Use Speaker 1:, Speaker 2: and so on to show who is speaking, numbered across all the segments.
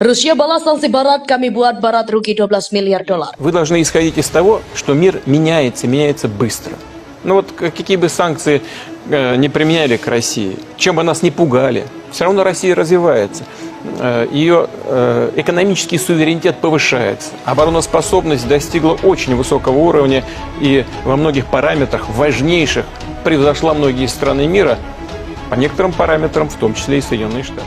Speaker 1: Rusia balas sanksi Barat, kami buat Barat rugi 12 miliar dolar.
Speaker 2: Вы должны исходить из того, что мир меняется быстро. Ну вот какие бы санкции не применяли к России, чем бы нас не пугали, все равно Россия развивается. Ее экономический суверенитет повышается. Обороноспособность достигла очень высокого уровня и во многих параметрах важнейших превзошла многие страны мира, по некоторым параметрам, в том числе и Соединенные Штаты.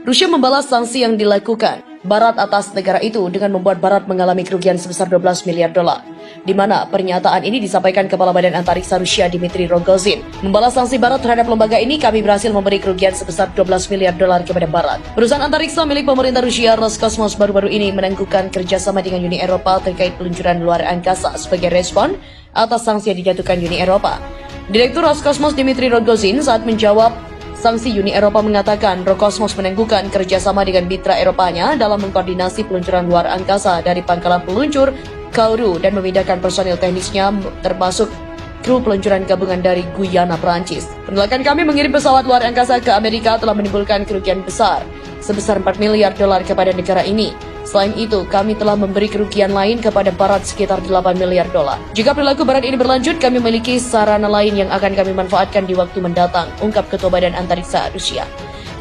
Speaker 1: Rusia membalas sanksi yang dilakukan Barat atas negara itu dengan membuat Barat mengalami kerugian sebesar 12 miliar dolar. Di mana pernyataan ini disampaikan Kepala Badan Antariksa Rusia Dmitry Rogozin. Membalas sanksi Barat terhadap lembaga ini, kami berhasil memberi kerugian sebesar 12 miliar dolar kepada Barat. Perusahaan antariksa milik pemerintah Rusia Roscosmos baru-baru ini menangguhkan kerjasama dengan Uni Eropa terkait peluncuran luar angkasa sebagai respon atas sanksi yang dijatuhkan Uni Eropa. Direktur Roscosmos Dmitry Rogozin saat menjawab sanksi Uni Eropa mengatakan Roscosmos menangguhkan kerjasama dengan mitra Eropanya dalam mengkoordinasi peluncuran luar angkasa dari pangkalan peluncur Kourou dan memindahkan personil teknisnya termasuk kru peluncuran gabungan dari Guyana, Prancis. Penolakan kami mengirim pesawat luar angkasa ke Amerika telah menimbulkan kerugian besar sebesar 4 miliar dolar kepada negara ini. Selain itu, kami telah memberi kerugian lain kepada Barat sekitar 8 miliar dolar. Jika perilaku Barat ini berlanjut, kami memiliki sarana lain yang akan kami manfaatkan di waktu mendatang, ungkap Ketua Badan Antariksa Rusia.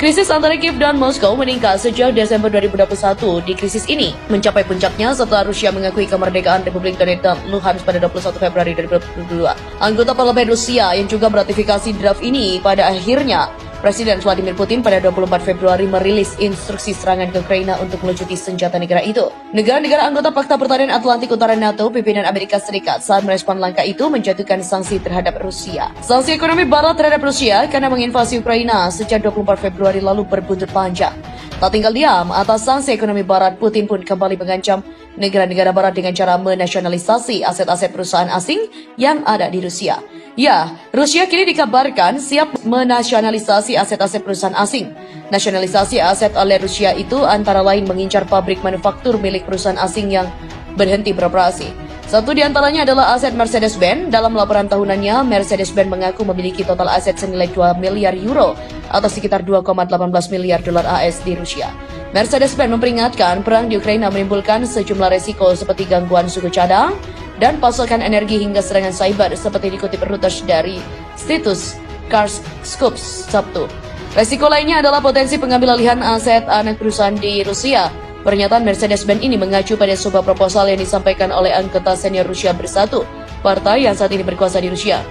Speaker 1: Krisis antara Kiev dan Moskow meningkat sejak Desember 2021. Di krisis ini mencapai puncaknya setelah Rusia mengakui kemerdekaan Republik Donetsk Luhansk pada 21 Februari 2022. Anggota Parlemen Rusia yang juga meratifikasi draft ini pada akhirnya Presiden Vladimir Putin pada 24 Februari merilis instruksi serangan ke Ukraina untuk melucuti senjata negara itu. Negara-negara anggota Pakta Pertahanan Atlantik Utara NATO, pimpinan Amerika Serikat saat merespon langkah itu menjatuhkan sanksi terhadap Rusia. Sanksi ekonomi Barat terhadap Rusia karena menginvasi Ukraina sejak 24 Februari lalu berbuntut panjang. Tak tinggal diam atas sanksi ekonomi Barat, Putin pun kembali mengancam negara-negara Barat dengan cara menasionalisasi aset-aset perusahaan asing yang ada di Rusia. Ya, Rusia kini dikabarkan siap menasionalisasi aset-aset perusahaan asing. Nasionalisasi aset oleh Rusia itu antara lain mengincar pabrik manufaktur milik perusahaan asing yang berhenti beroperasi. Satu di antaranya adalah aset Mercedes-Benz. Dalam laporan tahunannya, Mercedes-Benz mengaku memiliki total aset senilai 2 miliar euro atau sekitar 2,18 miliar dolar AS di Rusia. Mercedes-Benz memperingatkan perang di Ukraina menimbulkan sejumlah resiko seperti gangguan suku cadang dan pasokan energi hingga serangan cyber seperti dikutip Reuters dari situs Cars Scoops Sabtu. Resiko lainnya adalah potensi pengambil alihan aset anak perusahaan di Rusia. Pernyataan Mercedes-Benz ini mengacu pada sebuah proposal yang disampaikan oleh anggota senior Rusia Bersatu, partai yang saat ini berkuasa di Rusia.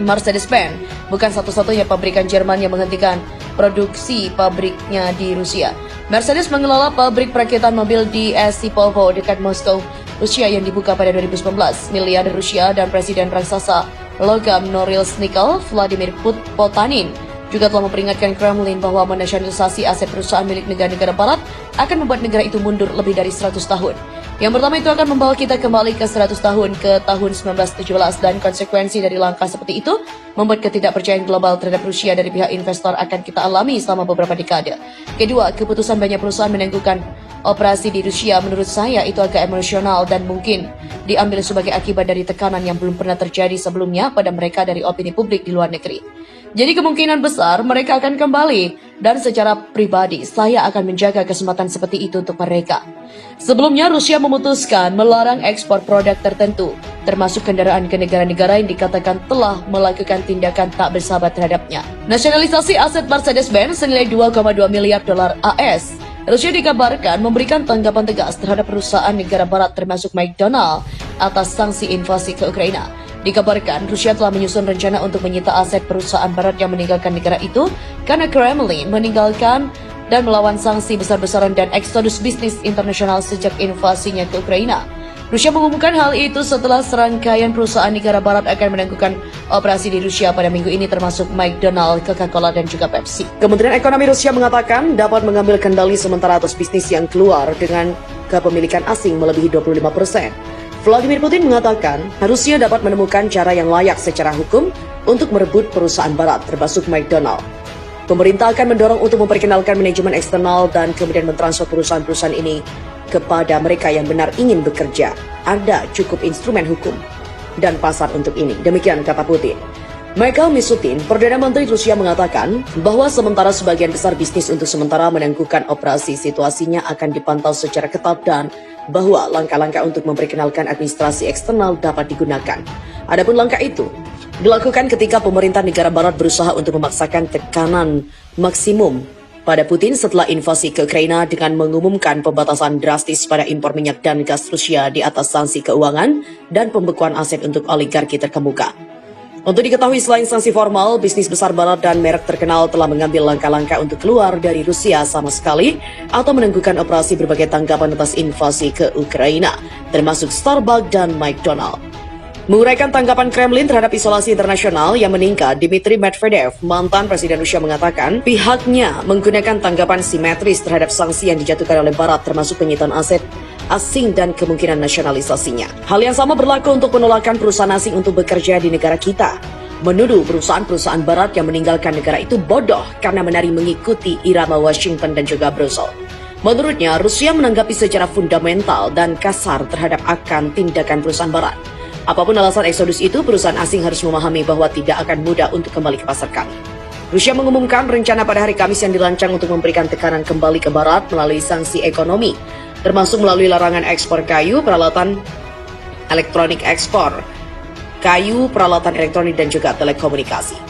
Speaker 1: Mercedes-Benz bukan satu-satunya pabrikan Jerman yang menghentikan produksi pabriknya di Rusia. Mercedes mengelola pabrik perakitan mobil di SC Polvo dekat Moskow, Rusia yang dibuka pada 2019. Miliarder Rusia dan Presiden raksasa logam Norilsk Nickel, Vladimir Potanin, juga telah memperingatkan Kremlin bahwa menasionalisasi aset perusahaan milik negara-negara Barat akan membuat negara itu mundur lebih dari 100 tahun. Yang pertama itu akan membawa kita kembali ke 100 tahun ke tahun 1917 dan konsekuensi dari langkah seperti itu membuat ketidakpercayaan global terhadap Rusia dari pihak investor akan kita alami selama beberapa dekade. Kedua, keputusan banyak perusahaan menangguhkan operasi di Rusia menurut saya itu agak emosional dan mungkin diambil sebagai akibat dari tekanan yang belum pernah terjadi sebelumnya pada mereka dari opini publik di luar negeri. Jadi kemungkinan besar mereka akan kembali dan secara pribadi saya akan menjaga kesempatan seperti itu untuk mereka. Sebelumnya Rusia memutuskan melarang ekspor produk tertentu termasuk kendaraan ke negara-negara yang dikatakan telah melakukan tindakan tak bersahabat terhadapnya. Nasionalisasi aset Mercedes-Benz senilai 2,2 miliar dolar AS. Rusia dikabarkan memberikan tanggapan tegas terhadap perusahaan negara barat termasuk McDonald atas sanksi invasi ke Ukraina. Dikabarkan Rusia telah menyusun rencana untuk menyita aset perusahaan barat yang meninggalkan negara itu karena Kremlin meninggalkan dan melawan sanksi besar-besaran dan eksodus bisnis internasional sejak invasinya ke Ukraina. Rusia mengumumkan hal itu setelah serangkaian perusahaan negara barat akan menangguhkan operasi di Rusia pada minggu ini termasuk McDonald, Coca-Cola, dan juga Pepsi. Kementerian Ekonomi Rusia mengatakan dapat mengambil kendali sementara atas bisnis yang keluar dengan kepemilikan asing melebihi 25%. Vladimir Putin mengatakan Rusia dapat menemukan cara yang layak secara hukum untuk merebut perusahaan barat termasuk McDonald. Pemerintah akan mendorong untuk memperkenalkan manajemen eksternal dan kemudian mentransfer perusahaan-perusahaan ini kepada mereka yang benar ingin bekerja. Ada cukup instrumen hukum dan pasar untuk ini. Demikian kata Putin. Mikhail Mishustin, Perdana Menteri Rusia mengatakan bahwa sementara sebagian besar bisnis untuk sementara menangguhkan operasi, situasinya akan dipantau secara ketat dan bahwa langkah-langkah untuk memperkenalkan administrasi eksternal dapat digunakan. Adapun langkah itu dilakukan ketika pemerintah negara barat berusaha untuk memaksakan tekanan maksimum pada Putin setelah invasi ke Ukraina dengan mengumumkan pembatasan drastis pada impor minyak dan gas Rusia di atas sanksi keuangan dan pembekuan aset untuk oligarki terkemuka. Untuk diketahui, selain sanksi formal, bisnis besar barat dan merek terkenal telah mengambil langkah-langkah untuk keluar dari Rusia sama sekali atau menangguhkan operasi berbagai tanggapan atas invasi ke Ukraina, termasuk Starbucks dan McDonald. Menguraikan tanggapan Kremlin terhadap isolasi internasional yang meningkat, Dmitry Medvedev, mantan Presiden Rusia, mengatakan pihaknya menggunakan tanggapan simetris terhadap sanksi yang dijatuhkan oleh Barat termasuk penyitaan aset asing dan kemungkinan nasionalisasinya. Hal yang sama berlaku untuk penolakan perusahaan asing untuk bekerja di negara kita. Menuduh perusahaan-perusahaan Barat yang meninggalkan negara itu bodoh karena menari mengikuti irama Washington dan juga Brussels. Menurutnya, Rusia menanggapi secara fundamental dan kasar terhadap akan tindakan perusahaan Barat. Apapun alasan eksodus itu, perusahaan asing harus memahami bahwa tidak akan mudah untuk kembali ke pasar kami. Rusia mengumumkan rencana pada hari Kamis yang dirancang untuk memberikan tekanan kembali ke Barat melalui sanksi ekonomi, termasuk melalui larangan ekspor kayu, peralatan elektronik, dan juga telekomunikasi.